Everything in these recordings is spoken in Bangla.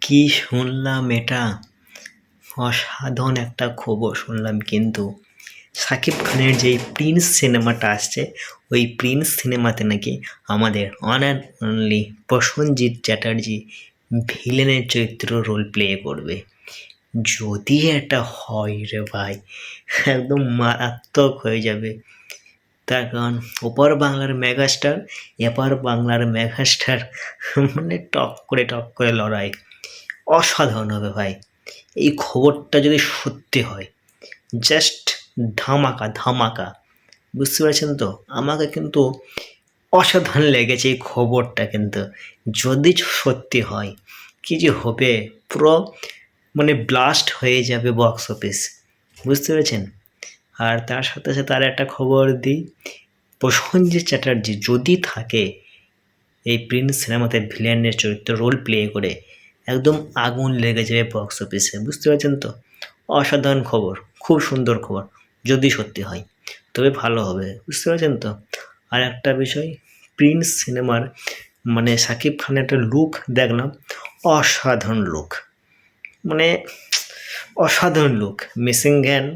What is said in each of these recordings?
কি শুনলাম এটা অসাধারণ একটা খবর শুনলাম, কিন্তু শাকিব খানের যেই প্রিন্স সিনেমাটা আসছে ওই প্রিন্স সিনেমাতে নাকি আমাদের one and only Prosenjit Chatterjee ভিলেনের চরিত্র রোল প্লে করবে। যদি এটা হয় রে ভাই, একদম মারাত্মক হয়ে যাবে। তার কারণ ওপার বাংলার মেগাস্টার, এপার বাংলার মেগাস্টার, মানে টক করে লড়াই অসাধারণ হবে ভাই। এই খবরটা যদি সত্যি হয়, জাস্ট ধামাকা ধামাকা, বুঝতে পারছেন তো? আমাকে কিন্তু অসাধারণ লেগেছে এই খবরটা, কিন্তু যদি সত্যি হয় কি যে হবে, পুরো মানে ব্লাস্ট হয়ে যাবে বক্স অফিস, বুঝতে পেরেছেন? আর তার সাথে সাথে আর একটা খবর দিই, প্রসেনজিৎ চ্যাটার্জি যদি থাকে এই প্রিন্স সিনেমাতে ভিলেনের চরিত্র রোল প্লে করে, একদম আগুন লেগে যাবে বক্স অফিসে, বুঝতে পারছেন তো? অসাধারণ খবর, খুব সুন্দর খবর যদি সত্যি হয়, তবে ভালো হবে, বুঝতে পারছেন তো? আর একটা বিষয়, প্রিন্স সিনেমার মানে শাকিব খানের একটা লুক দেখলাম, অসাধারণ লুক, মানে অসাধারণ লুক। মেশিন গান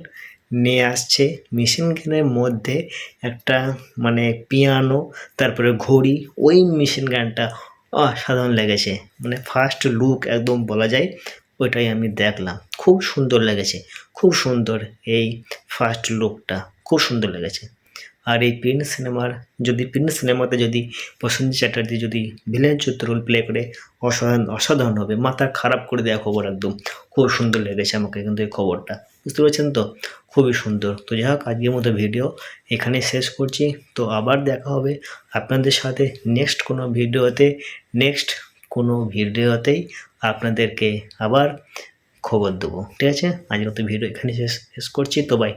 নিয়ে আসছে, মেশিন গানের মধ্যে একটা মানে পিয়ানো, তারপরে ঘড়ি, ওই মেশিন গানটা অসাধারণ লেগেছে। মানে ফার্স্ট লুক একদম বলা যায়, ওইটাই আমি দেখলাম, খুব সুন্দর লেগেছে, খুব সুন্দর। এই ফার্স্ট লুকটা খুব সুন্দর লেগেছে। আর এই প্রিন্স সিনেমাতে যদি প্রসেনজিৎ চ্যাটার্জি যদি ভিলেন চরিত্র রোল প্লে করে, অসাধারণ হবে, মাথা খারাপ করে দেওয়া খবর একদম। খুব সুন্দর লেগেছে আমাকে কিন্তু এই খবরটা, বুঝতে পারছেন তো? খুবই সুন্দর। তো যাই হোক, আজকের মতো ভিডিও এখানে শেষ করছি। তো আবার দেখা হবে আপনাদের সাথে নেক্সট কোনো ভিডিওতেই আপনাদেরকে আবার খবর দেবো, ঠিক আছে? আজকের মতো ভিডিও এখানে শেষ করছি, তো বাই।